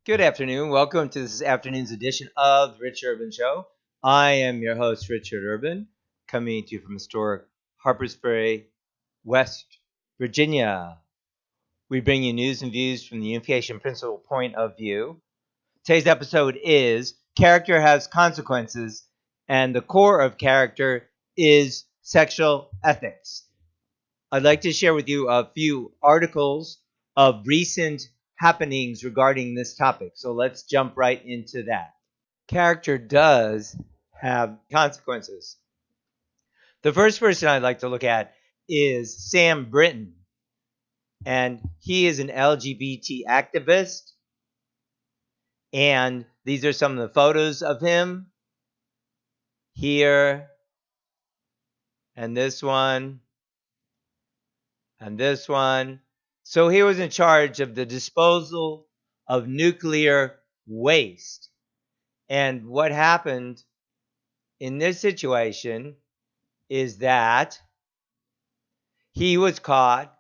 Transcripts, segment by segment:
Good afternoon. Welcome to this afternoon's edition of the Rich Urban Show. I am your host, Richard Urban, coming to you from historic Harpersburg, West Virginia. We bring you news and views from the unification principle point of view. Today's episode is Character Has Consequences, and the core of character is sexual ethics. I'd like to share with you a few articles of recent happenings regarding this topic. So let's jump right into that. Character does have consequences. The first person I'd like to look at is Sam Brinton. And he is an LGBT activist. And these are some of the photos of him. Here. And this one. And this one. So he was in charge of the disposal of nuclear waste. And what happened in this situation is that he was caught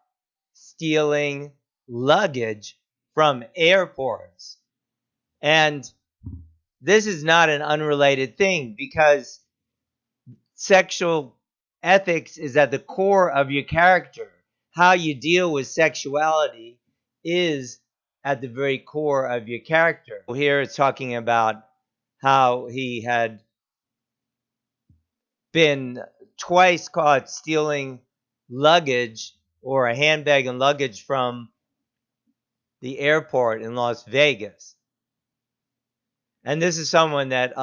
stealing luggage from airports. And this is not an unrelated thing because sexual ethics is at the core of your character. How you deal with sexuality is at the very core of your character. Here it's talking about how he had been twice caught stealing luggage or a handbag and luggage from the airport in Las Vegas. And this is someone that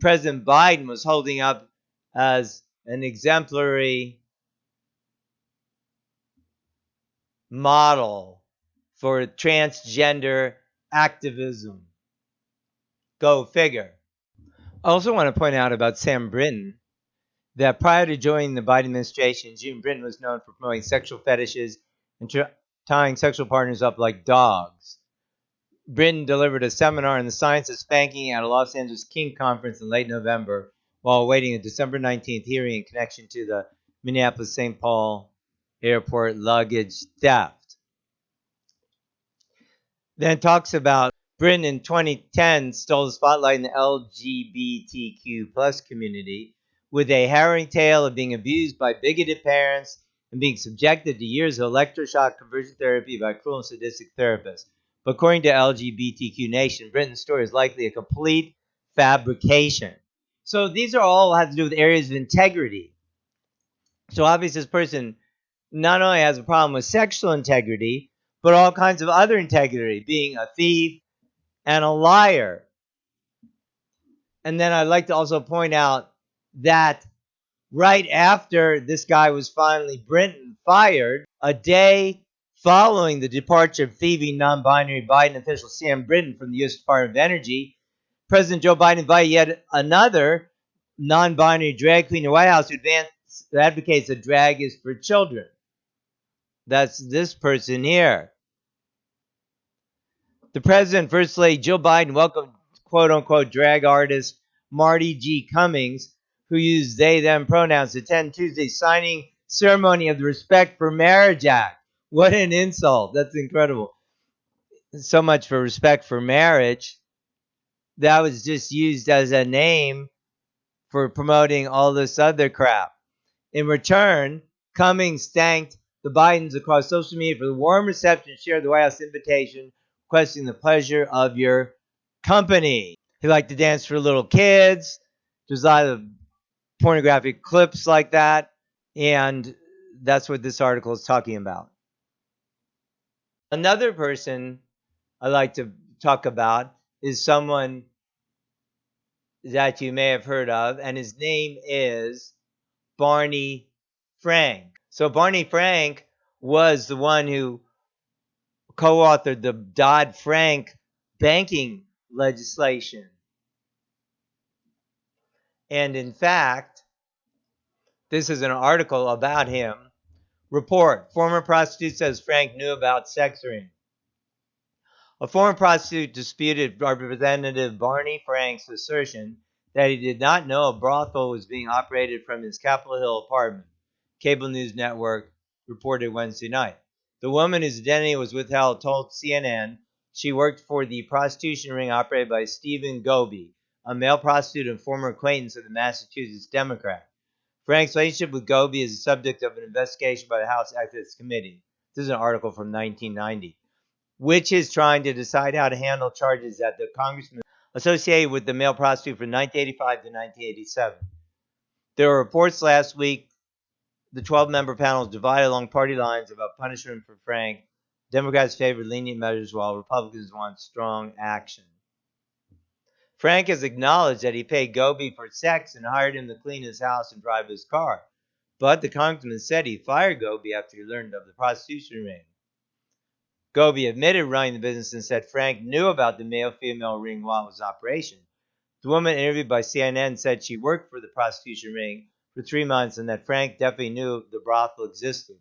President Biden was holding up as an exemplary model for transgender activism. Go figure. I also want to point out about Sam Brinton that prior to joining the Biden administration, June Brinton was known for promoting sexual fetishes and tying sexual partners up like dogs. Brinton delivered a seminar on the science of spanking at a Los Angeles King conference in late November while awaiting a December 19th hearing in connection to the Minneapolis-St. Paul airport luggage theft. Then talks about Brinton in 2010 stole the spotlight in the LGBTQ plus community with a harrowing tale of being abused by bigoted parents and being subjected to years of electroshock conversion therapy by cruel and sadistic therapists. But according to LGBTQ Nation, Brinton's story is likely a complete fabrication. So these are all have to do with areas of integrity. So obviously this person not only has a problem with sexual integrity, but all kinds of other integrity, being a thief and a liar. And then I'd like to also point out that right after this guy was finally Brinton fired, a day following the departure of thieving non-binary Biden official Sam Brinton from the U.S. Department of Energy, President Joe Biden invited yet another non-binary drag queen to the White House who advocates that drag is for children. That's this person here. The president, First Lady Jill Biden, welcomed quote-unquote drag artist Marty G. Cummings, who used they-them pronouns, to attend Tuesday's signing ceremony of the Respect for Marriage Act. What an insult. That's incredible. So much for respect for marriage. That was just used as a name for promoting all this other crap. In return, Cummings thanked the Bidens across social media for the warm reception and shared the White House invitation, requesting the pleasure of your company. He liked to dance for little kids. There's a lot of pornographic clips like that. And that's what this article is talking about. Another person I like to talk about is someone that you may have heard of, and his name is Barney Frank. So Barney Frank was the one who co-authored the Dodd-Frank banking legislation. And in fact, this is an article about him. Report: former prostitute says Frank knew about sex ring. A former prostitute disputed Representative Barney Frank's assertion that he did not know a brothel was being operated from his Capitol Hill apartment, cable news network reported Wednesday night. The woman whose identity was withheld told CNN she worked for the prostitution ring operated by Stephen Goby, a male prostitute and former acquaintance of the Massachusetts Democrat. Frank's relationship with Goby is the subject of an investigation by the House Ethics Committee. This is an article from 1990, which is trying to decide how to handle charges that the congressman associated with the male prostitute from 1985 to 1987. There were reports last week the 12-member panel is divided along party lines about punishment for Frank. Democrats favored lenient measures while Republicans want strong action. Frank has acknowledged that he paid Goby for sex and hired him to clean his house and drive his car. But the congressman said he fired Goby after he learned of the prostitution ring. Goby admitted running the business and said Frank knew about the male-female ring while it was in operation. The woman interviewed by CNN said she worked for the prostitution ring for 3 months and that Frank definitely knew the brothel existed.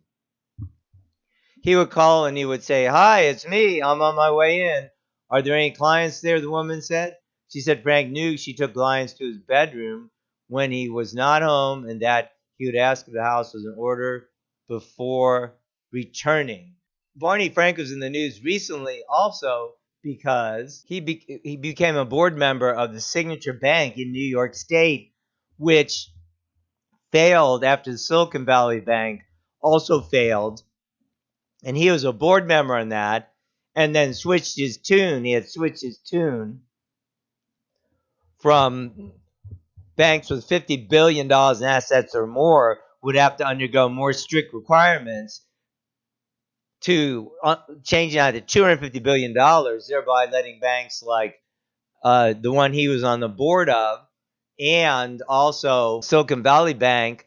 He would call and he would say, "Hi, it's me. I'm on my way in. Are there any clients there?" the woman said. She said Frank knew she took clients to his bedroom when he was not home and that he would ask if the house was in order before returning. Barney Frank was in the news recently also because he became a board member of the Signature Bank in New York State, which failed after the Silicon Valley Bank also failed. And he was a board member on that and then switched his tune. He had switched his tune from banks with $50 billion in assets or more would have to undergo more strict requirements to changing out to $250 billion, thereby letting banks like the one he was on the board of and also Silicon Valley Bank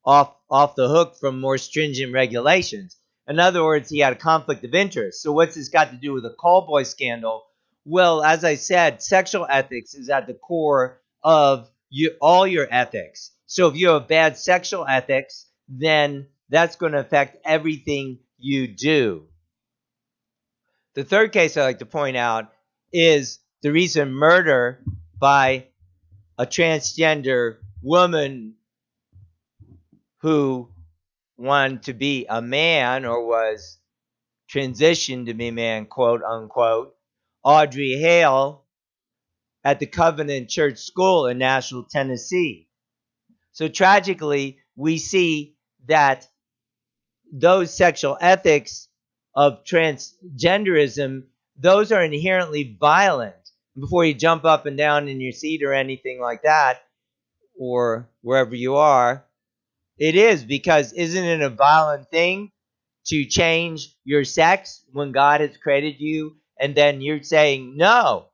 off the hook from more stringent regulations. In other words, he had a conflict of interest. So what's this got to do with the call boy scandal? Well, as I said, sexual ethics is at the core of all your ethics. So if you have bad sexual ethics, then that's going to affect everything you do. The third case I like to point out is the recent murder by a transgender woman who wanted to be a man or was transitioned to be a man, quote unquote, Audrey Hale at the Covenant Church School in Nashville, Tennessee. So tragically, we see that those sexual ethics of transgenderism, those are inherently violent. Before you jump up and down in your seat or anything like that, or wherever you are, it is, because isn't it a violent thing to change your sex when God has created you and then you're saying no?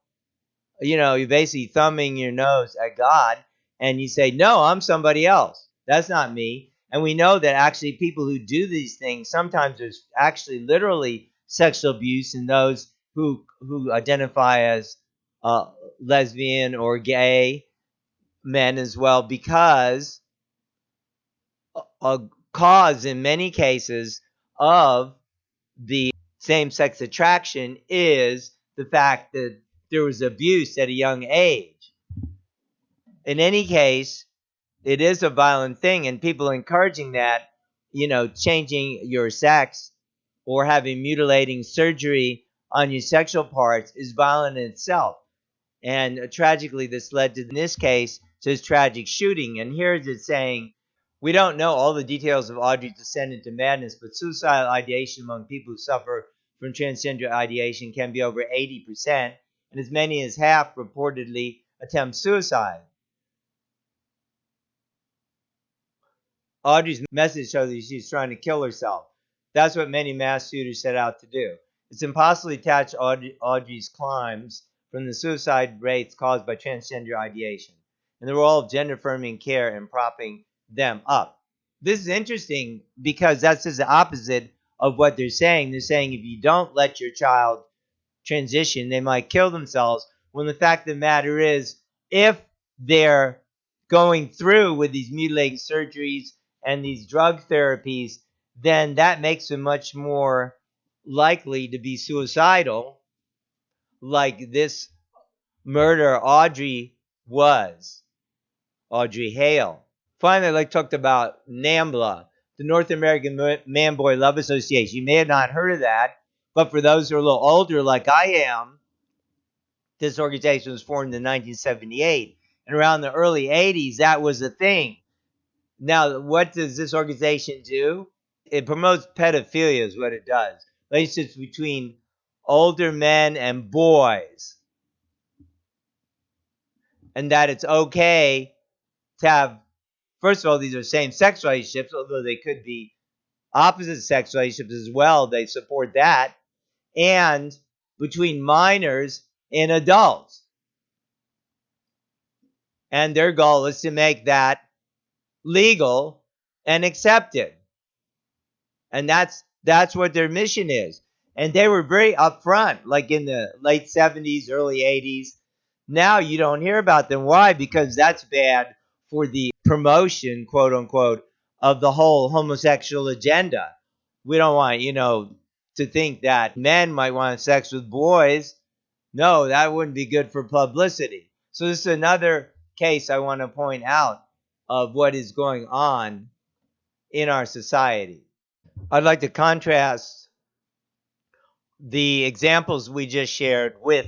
You know, you're basically thumbing your nose at God and you say, no, I'm somebody else. That's not me. And we know that actually people who do these things, sometimes there's actually literally sexual abuse in those who identify as lesbian or gay men as well, because a cause in many cases of the same-sex attraction is the fact that there was abuse at a young age. In any case, it is a violent thing, and people encouraging that, you know, changing your sex or having mutilating surgery on your sexual parts is violent in itself. And tragically, this led to, in this case, to this tragic shooting. And here is it saying, we don't know all the details of Audrey's descent into madness, but suicidal ideation among people who suffer from transgender ideation can be over 80%, and as many as half reportedly attempt suicide. Audrey's message shows that she's trying to kill herself. That's what many mass shooters set out to do. It's impossible to detach Audrey's crimes from the suicide rates caused by transgender ideation and the role of gender-affirming care in propping them up. This is interesting because that's just the opposite of what they're saying. They're saying if you don't let your child transition, they might kill themselves, when the fact of the matter is, if they're going through with these mutilating surgeries and these drug therapies, then that makes them much more likely to be suicidal, like this murder Audrey was, Audrey Hale. Finally, I'd like to talk about NAMBLA, the North American Man-Boy Love Association. You may have not heard of that. But for those who are a little older, like I am, this organization was formed in 1978. And around the early 80s, that was a thing. Now, what does this organization do? It promotes pedophilia, is what it does. Relationships between older men and boys. And that it's okay to have, first of all, these are same-sex relationships, although they could be opposite-sex relationships as well. They support that. And between minors and adults. And their goal is to make that legal and accepted. And that's what their mission is. And they were very upfront, like in the late 70s, early 80s. Now you don't hear about them. Why? Because that's bad for the promotion, quote unquote, of the whole homosexual agenda. We don't want, to think that men might want sex with boys. No, that wouldn't be good for publicity. So this is another case I want to point out of what is going on in our society. I'd like to contrast the examples we just shared with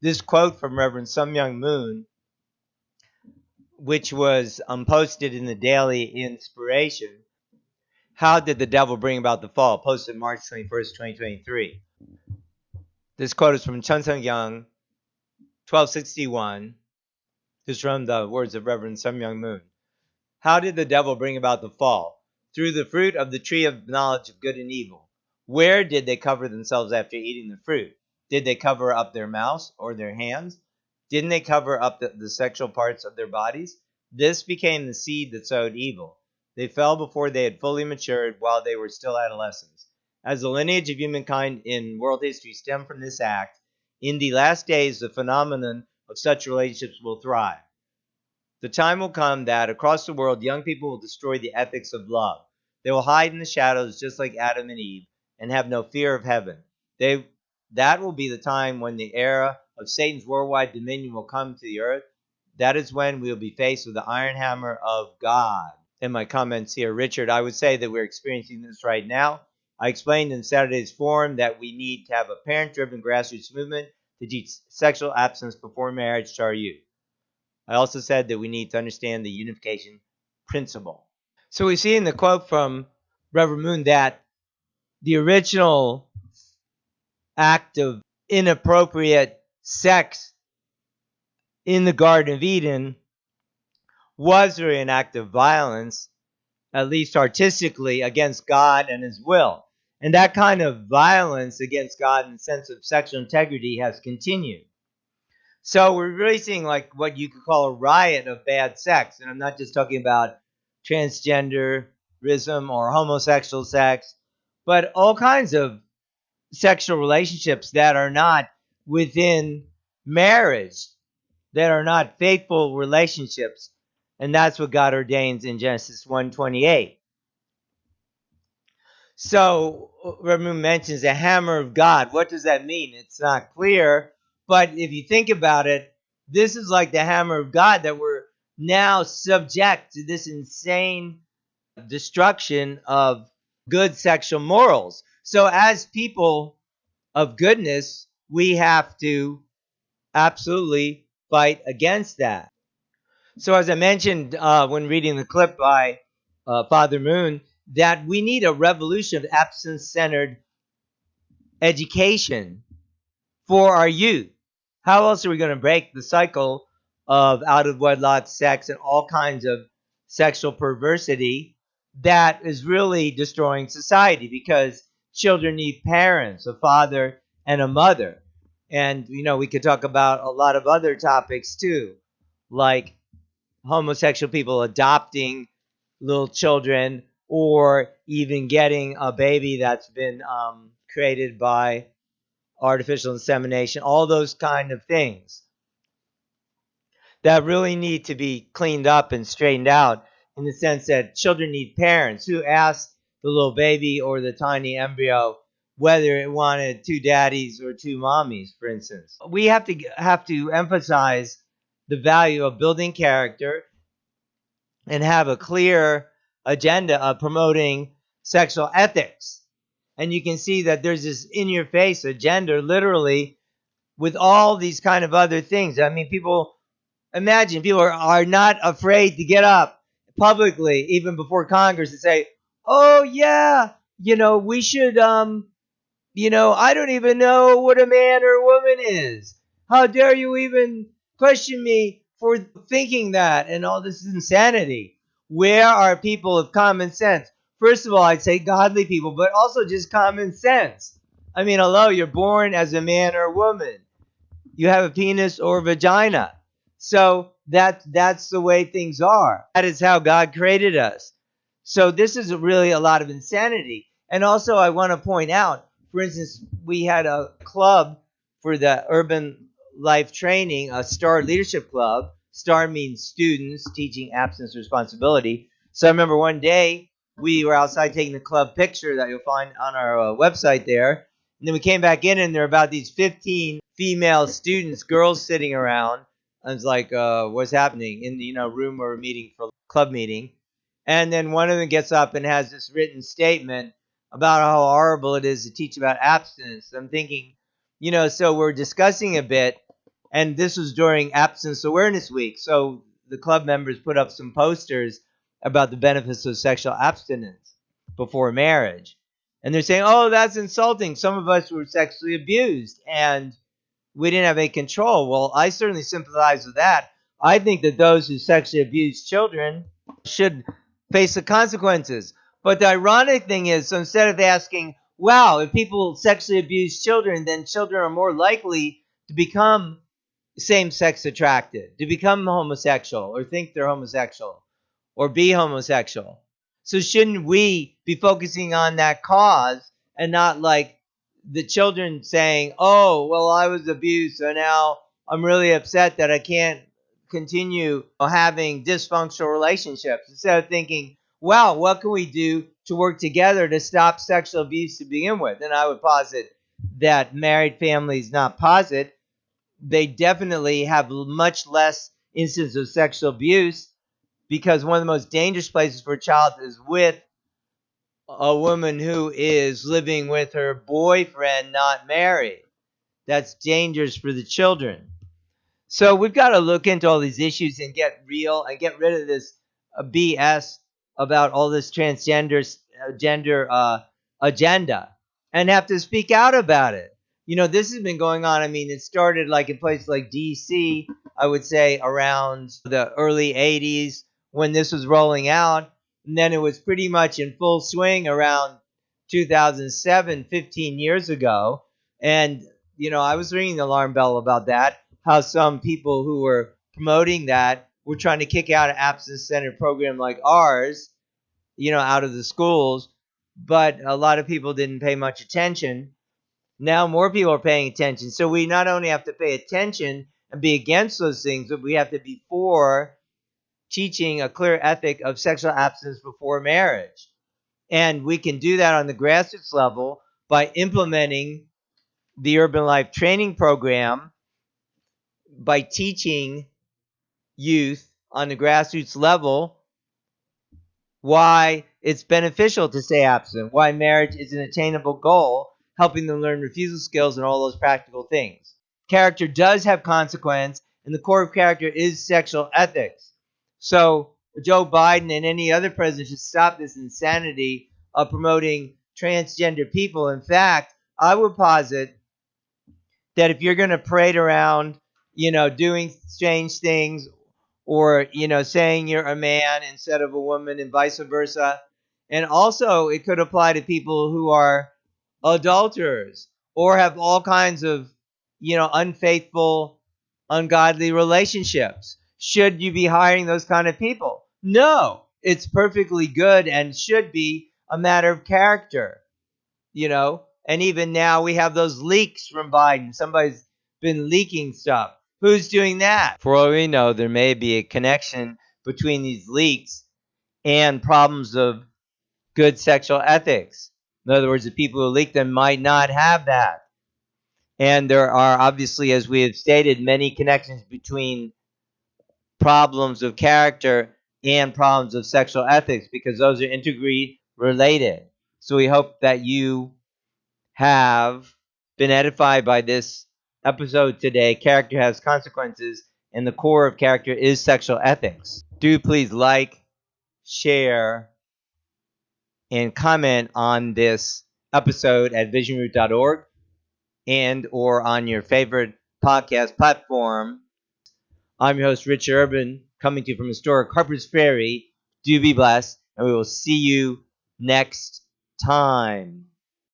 this quote from Reverend Sun Myung Moon, which was posted in the Daily Inspiration. How did the devil bring about the fall? Posted March 21st, 2023. This quote is from Chun Sung Young, 1261. This is from the words of Reverend Sun Myung Moon. How did the devil bring about the fall? Through the fruit of the tree of knowledge of good and evil. Where did they cover themselves after eating the fruit? Did they cover up their mouths or their hands? Didn't they cover up the sexual parts of their bodies? This became the seed that sowed evil. They fell before they had fully matured while they were still adolescents. As the lineage of humankind in world history stemmed from this act, in the last days the phenomenon of such relationships will thrive. The time will come that across the world young people will destroy the ethics of love. They will hide in the shadows just like Adam and Eve and have no fear of heaven. That will be the time when the era of Satan's worldwide dominion will come to the earth. That is when we will be faced with the iron hammer of God. In my comments here, Richard, I would say that we're experiencing this right now. I explained in Saturday's forum that we need to have a parent-driven grassroots movement to teach sexual abstinence before marriage to our youth. I also said that we need to understand the unification principle. So we see in the quote from Reverend Moon that the original act of inappropriate sex in the Garden of Eden was really an act of violence, at least artistically, against God and his will. And that kind of violence against God in the sense of sexual integrity has continued. So we're really seeing like what you could call a riot of bad sex. And I'm not just talking about transgenderism or homosexual sex, but all kinds of sexual relationships that are not within marriage, that are not faithful relationships. And that's what God ordains in Genesis 1:28. So Ramu mentions the hammer of God. What does that mean? It's not clear. But if you think about it, this is like the hammer of God, that we're now subject to this insane destruction of good sexual morals. So as people of goodness, we have to absolutely fight against that. So as I mentioned when reading the clip by Father Moon, that we need a revolution of abstinence-centered education for our youth. How else are we going to break the cycle of out-of-wedlock sex and all kinds of sexual perversity that is really destroying society? Because children need parents, a father and a mother. And, we could talk about a lot of other topics too, like homosexual people adopting little children, or even getting a baby that's been created by artificial insemination, all those kind of things that really need to be cleaned up and straightened out, in the sense that children need parents. Who asked the little baby or the tiny embryo whether it wanted two daddies or two mommies, for instance? We have to emphasize the value of building character and have a clear agenda of promoting sexual ethics. And you can see that there's this in-your-face agenda, literally, with all these kind of other things. I mean, imagine people are not afraid to get up publicly, even before Congress, and say, oh, yeah, we should, I don't even know what a man or a woman is. How dare you even question me for thinking that and all this insanity? Where are people of common sense? First of all, I'd say godly people, but also just common sense. I mean, hello, you're born as a man or a woman. You have a penis or vagina. So that's the way things are. That is how God created us. So this is really a lot of insanity. And also I want to point out, for instance, we had a club for the urban life training, a STAR leadership club. STAR means students teaching abstinence responsibility. So I remember one day we were outside taking the club picture that you'll find on our website there. And then we came back in, and there were about these 15 female students, girls sitting around. I was like, what's happening in the room or meeting for club meeting? And then one of them gets up and has this written statement about how horrible it is to teach about abstinence. I'm thinking, so we're discussing a bit, and this was during Abstinence Awareness Week. So the club members put up some posters about the benefits of sexual abstinence before marriage. And they're saying, oh, that's insulting. Some of us were sexually abused and we didn't have any control. Well, I certainly sympathize with that. I think that those who sexually abuse children should face the consequences. But the ironic thing is, so instead of asking, wow, if people sexually abuse children, then children are more likely to become same-sex attracted, to become homosexual or think they're homosexual or be homosexual. So shouldn't we be focusing on that cause and not like the children saying, oh, well, I was abused, so now I'm really upset that I can't continue having dysfunctional relationships, instead of thinking, wow, what can we do to work together to stop sexual abuse to begin with? And I would posit that married families not posit, they definitely have much less instances of sexual abuse, because one of the most dangerous places for a child is with a woman who is living with her boyfriend, not married. That's dangerous for the children. So we've got to look into all these issues and get real and get rid of this BS about all this transgender gender agenda, and have to speak out about it. This has been going on. I mean, it started like in places like D.C., I would say around the early 80s when this was rolling out. And then it was pretty much in full swing around 2007, 15 years ago. And, I was ringing the alarm bell about that, how some people who were promoting that were trying to kick out an abstinence-centered program like ours, out of the schools. But a lot of people didn't pay much attention. Now more people are paying attention. So we not only have to pay attention and be against those things, but we have to be for teaching a clear ethic of sexual abstinence before marriage. And we can do that on the grassroots level by implementing the Urban Life Training Program, by teaching youth on the grassroots level why it's beneficial to stay abstinent, why marriage is an attainable goal, helping them learn refusal skills and all those practical things. Character does have consequence, and the core of character is sexual ethics. So Joe Biden and any other president should stop this insanity of promoting transgender people. In fact, I would posit that if you're going to parade around, doing strange things, or, saying you're a man instead of a woman and vice versa. And also it could apply to people who are adulterers or have all kinds of, unfaithful, ungodly relationships. Should you be hiring those kind of people? No, it's perfectly good and should be a matter of character, and even now we have those leaks from Biden. Somebody's been leaking stuff. Who's doing that? For all we know, there may be a connection between these leaks and problems of good sexual ethics. In other words, the people who leak them might not have that. And there are obviously, as we have stated, many connections between problems of character and problems of sexual ethics, because those are integrally related. So we hope that you have been edified by this episode today, character has consequences, and the core of character is sexual ethics. Do please like, share, and comment on this episode at visionroot.org and or on your favorite podcast platform. I'm your host, Richard Urban, coming to you from historic Harper's Ferry. Do be blessed, and we will see you next time.